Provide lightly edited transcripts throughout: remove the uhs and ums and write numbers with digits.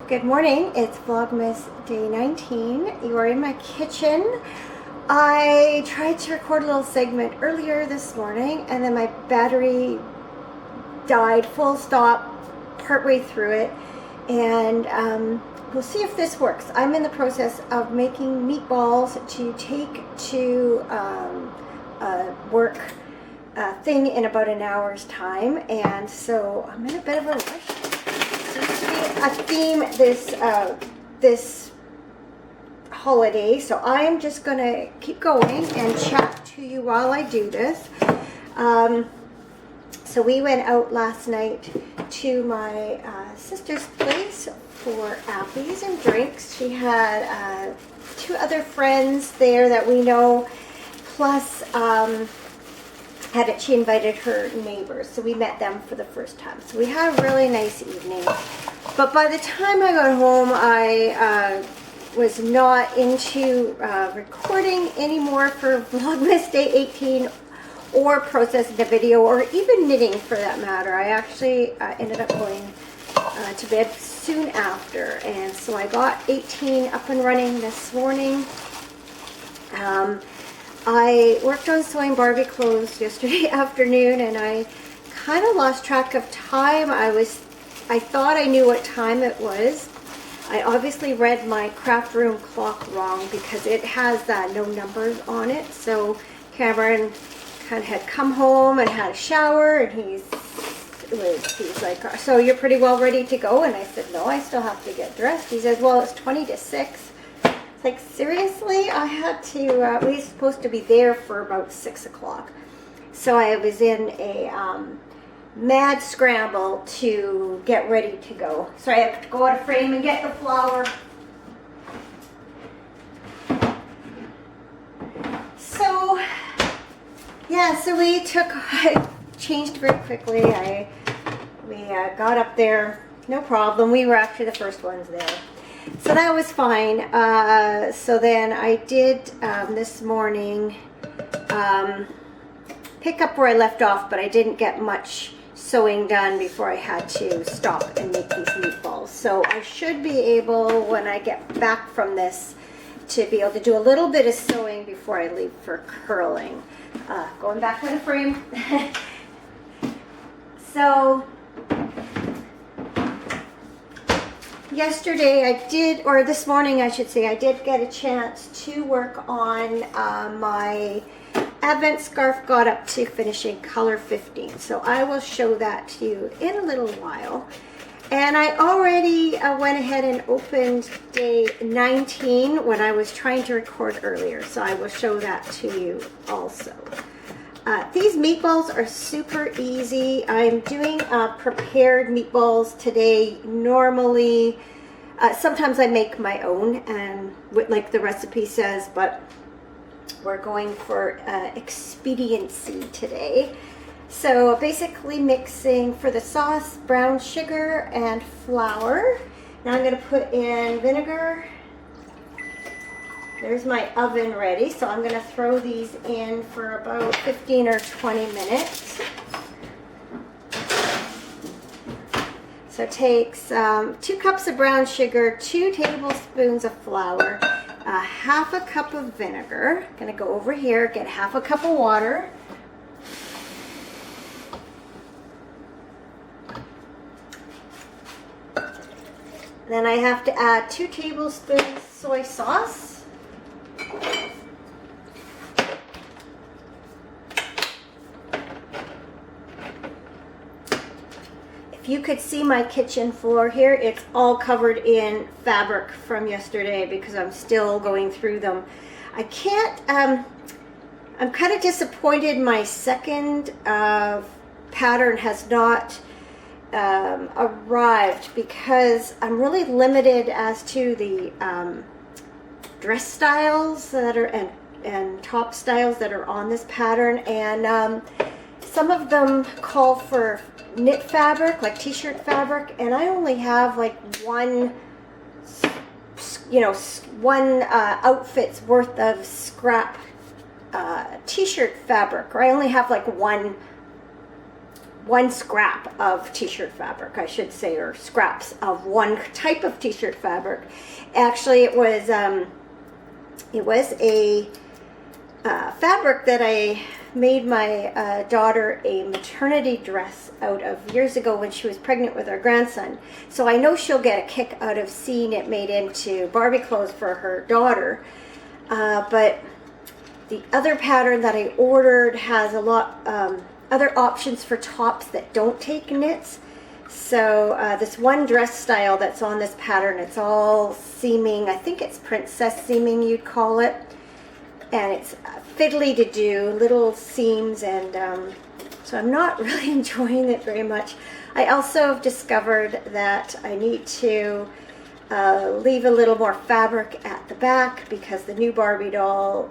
Good morning, it's Vlogmas day 19. You are in my kitchen. I tried to record a little segment earlier this morning and then my battery died full stop partway through it, and we'll see if this works. I'm in the process of making meatballs to take to a work thing in about an hour's time, and so I'm in a bit of a rush. Seems to be a theme this holiday, so I'm just gonna keep going and chat to you while I do this. So we went out last night to my sister's place for appies and drinks. She had two other friends there that we know, plus she invited her neighbors, so we met them for the first time. So we had a really nice evening. But by the time I got home, I was not into recording anymore for Vlogmas Day 18 or processing the video or even knitting for that matter. I actually ended up going to bed soon after, and so I got 18 up and running this morning. I worked on sewing Barbie clothes yesterday afternoon, and I kind of lost track of time. I thought I knew what time it was. I obviously read my craft room clock wrong because it has no numbers on it. So Cameron kind of had come home and had a shower, and he's like, "So you're pretty well ready to go?" And I said, "No, I still have to get dressed." He says, "Well, it's 20 to 6. Like, seriously? I had to, we were supposed to be there for about 6 o'clock. So I was in a mad scramble to get ready to go. So I have to go out of frame and get the flour. So, yeah, so I changed very quickly. We got up there, no problem. We were actually the first ones there. So that was fine. So then I did this morning pick up where I left off, but I didn't get much sewing done before I had to stop and make these meatballs. So I should be able, when I get back from this, to be able to do a little bit of sewing before I leave for curling. Going back to the frame. So yesterday or this morning I should say, I did get a chance to work on my Advent scarf. Got up to finishing color 15. So I will show that to you in a little while. And I already went ahead and opened day 19 when I was trying to record earlier. So I will show that to you also. These meatballs are super easy. I'm doing prepared meatballs today. Normally, sometimes I make my own, and like the recipe says, but we're going for expediency today. So basically mixing for the sauce brown sugar and flour. Now I'm going to put in vinegar. There's my oven ready, so I'm going to throw these in for about 15 or 20 minutes. So it takes 2 cups of brown sugar, 2 tablespoons of flour, half a cup of vinegar. I'm going to go over here, get half a cup of water. Then I have to add 2 tablespoons soy sauce. If you could see my kitchen floor here, it's all covered in fabric from yesterday because I'm still going through them. I can't, I'm kind of disappointed my second pattern has not arrived because I'm really limited as to the dress styles that are and top styles that are on this pattern, and some of them call for knit fabric, like t-shirt fabric, and I only have like one outfit's worth of scrap t-shirt fabric, or I only have like one one scrap of t-shirt fabric, I should say, or scraps of one type of t-shirt fabric. Actually, it was a fabric that I made my daughter a maternity dress out of years ago when she was pregnant with our grandson. So I know she'll get a kick out of seeing it made into Barbie clothes for her daughter. But the other pattern that I ordered has a lot other options for tops that don't take knits. So this one dress style that's on this pattern, it's all seaming. I think it's princess seaming, you'd call it. And it's fiddly to do, little seams, and so I'm not really enjoying it very much. I also have discovered that I need to leave a little more fabric at the back because the new Barbie doll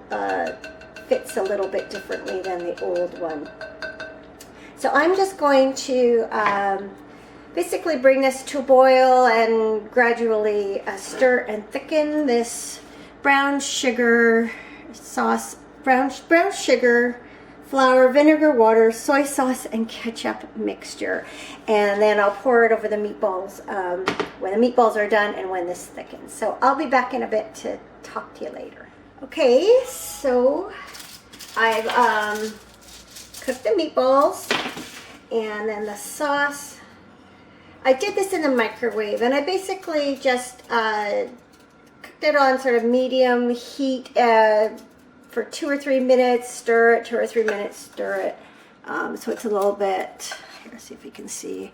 fits a little bit differently than the old one. So I'm just going to basically bring this to a boil and gradually stir and thicken this brown sugar sauce, brown sugar, flour, vinegar, water, soy sauce, and ketchup mixture. And then I'll pour it over the meatballs when the meatballs are done and when this thickens. So I'll be back in a bit to talk to you later. Okay, so I've cooked the meatballs, and then the sauce. I did this in the microwave, and I basically just cooked it on sort of medium heat for 2 or 3 minutes, stir it, 2 or 3 minutes, stir it. So it's a little bit, here, see if you can see,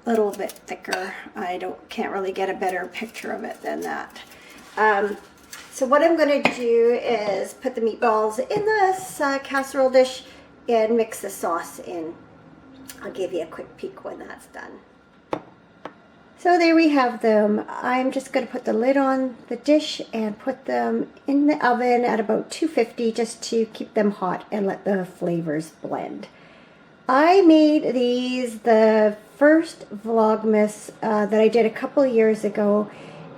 a little bit thicker. I can't really get a better picture of it than that. So what I'm going to do is put the meatballs in this casserole dish and mix the sauce in. I'll give you a quick peek when that's done. So there we have them. I'm just going to put the lid on the dish and put them in the oven at about 250 just to keep them hot and let the flavors blend. I made these the first Vlogmas that I did a couple of years ago,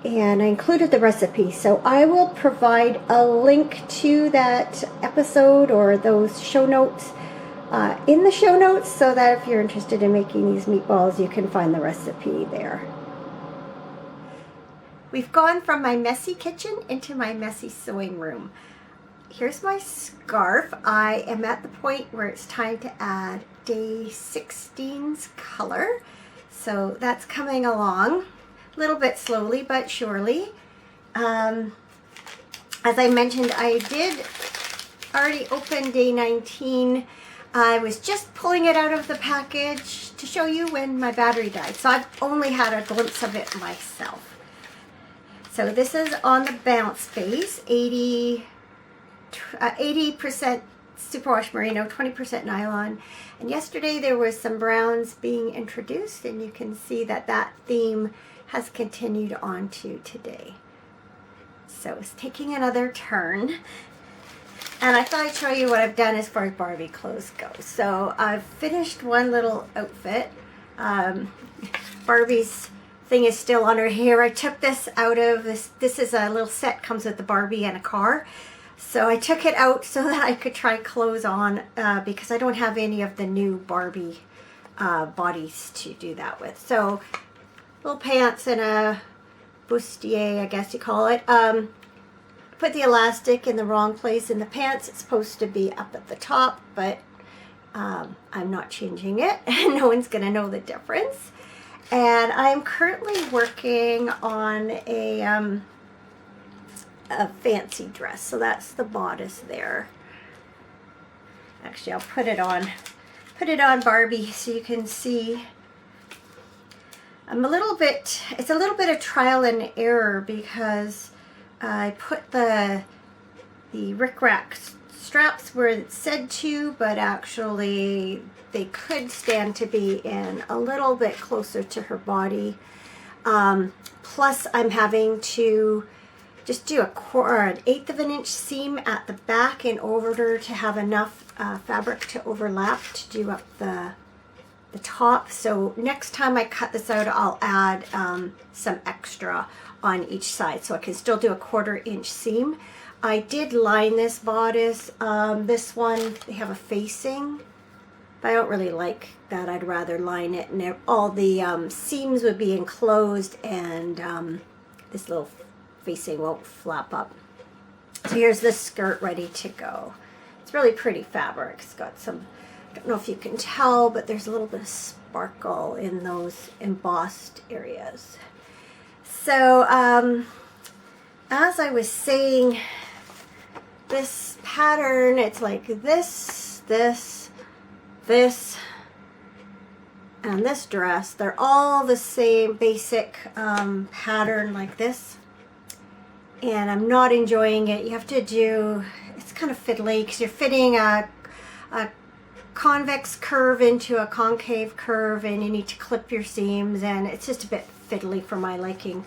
and I included the recipe. So I will provide a link to that episode or those show notes in the show notes, so that if you're interested in making these meatballs, you can find the recipe there. We've gone from my messy kitchen into my messy sewing room. Here's my scarf. I am at the point where it's time to add day 16's color. So that's coming along a little bit slowly but surely. As I mentioned, I did already open day 19. I was just pulling it out of the package to show you when my battery died. So I've only had a glimpse of it myself. So this is on the bounce base, 80% superwash merino, 20% nylon. And yesterday there was some browns being introduced, and you can see that that theme has continued on to today. So it's taking another turn. And I thought I'd show you what I've done as far as Barbie clothes go. So I've finished one little outfit. Barbie's thing is still on her hair. I took this out of this. This is a little set, comes with the Barbie and a car. So I took it out so that I could try clothes on because I don't have any of the new Barbie bodies to do that with. So little pants and a bustier, I guess you call it. Put the elastic in the wrong place in the pants. It's supposed to be up at the top, but I'm not changing it. No one's going to know the difference. And I'm currently working on a fancy dress. So that's the bodice there. Actually, I'll put it on Barbie so you can see. It's a little bit of trial and error because I put the rickrack straps where it said to, but actually they could stand to be in a little bit closer to her body. Plus I'm having to just do an 1/8 of an inch seam at the back in order to have enough fabric to overlap to do up the top. So next time I cut this out, I'll add some extra on each side so I can still do a 1/4 inch seam. I did line this bodice. This one, they have a facing But I don't really like that. I'd rather line it and all the seams would be enclosed, and this little facing won't flap up. So here's the skirt ready to go. It's really pretty fabric. It's got some, I don't know if you can tell, but there's a little bit of sparkle in those embossed areas. So as I was saying, this pattern, it's like this, and this dress. They're all the same basic pattern like this. And I'm not enjoying it. You have to do, it's kind of fiddly because you're fitting a convex curve into a concave curve, and you need to clip your seams, and it's just a bit fiddly for my liking.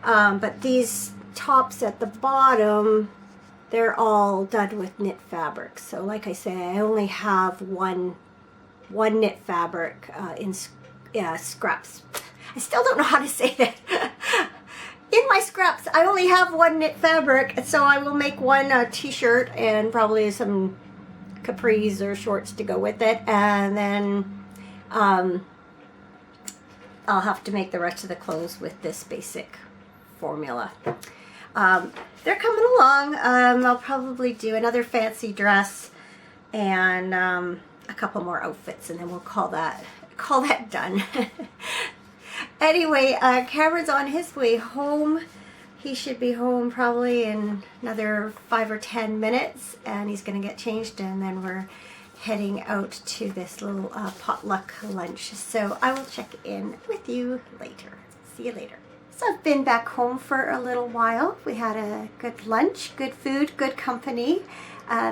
But these tops at the bottom, they're all done with knit fabric. So like I say, I only have one knit fabric in scraps. I still don't know how to say that. In my scraps, I only have one knit fabric, so I will make one t-shirt and probably some capris or shorts to go with it, and then I'll have to make the rest of the clothes with this basic formula. They're coming along. I'll probably do another fancy dress and a couple more outfits, and then we'll call that done. Anyway, Cameron's on his way home. He should be home probably in another 5 or 10 minutes, and he's going to get changed, and then we're heading out to this little potluck lunch. So I will check in with you later. See you later. So I've been back home for a little while. We had a good lunch, good food, good company.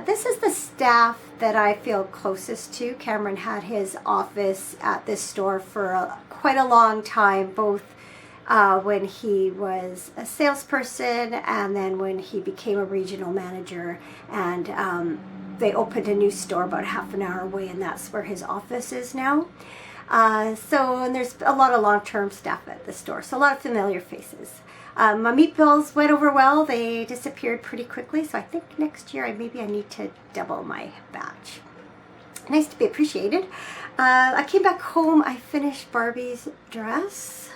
This is the staff that I feel closest to. Cameron had his office at this store for quite a long time, both when he was a salesperson and then when he became a regional manager, and they opened a new store about half an hour away, and that's where his office is now. And there's a lot of long-term staff at the store, so a lot of familiar faces. My meatballs went over well. They disappeared pretty quickly, so I think next year maybe I need to double my batch. Nice to be appreciated. I came back home. I finished Barbie's dress.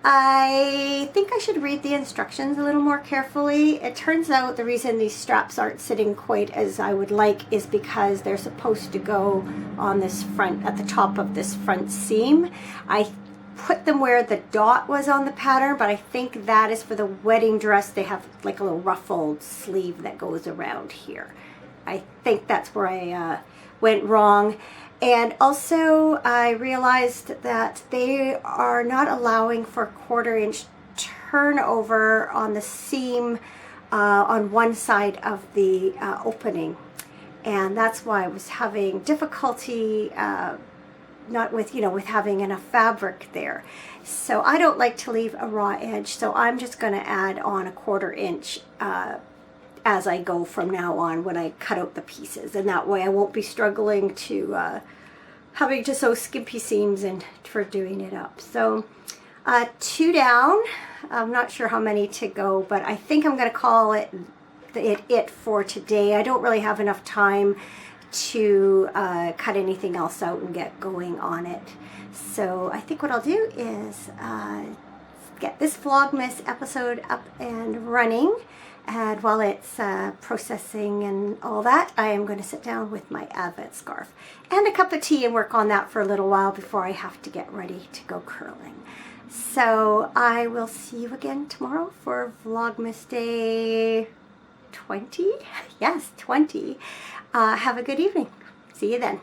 I think I should read the instructions a little more carefully. It turns out the reason these straps aren't sitting quite as I would like is because they're supposed to go on this front, at the top of this front seam. I put them where the dot was on the pattern, but I think that is for the wedding dress. They have like a little ruffled sleeve that goes around here. I think that's where I went wrong. And also I realized that they are not allowing for 1/4 inch turnover on the seam on one side of the opening. And that's why I was having difficulty not with, with having enough fabric there. So I don't like to leave a raw edge, so I'm just going to add on a 1/4 inch as I go from now on when I cut out the pieces, and that way I won't be struggling to having to sew skimpy seams and for doing it up. So 2 down. I'm not sure how many to go, but I think I'm going to call it for today. I don't really have enough time to cut anything else out and get going on it. So I think what I'll do is get this Vlogmas episode up and running, and while it's processing and all that, I am going to sit down with my Advent scarf and a cup of tea and work on that for a little while before I have to get ready to go curling. So I will see you again tomorrow for Vlogmas Day 20? Yes, 20. Have a good evening. See you then.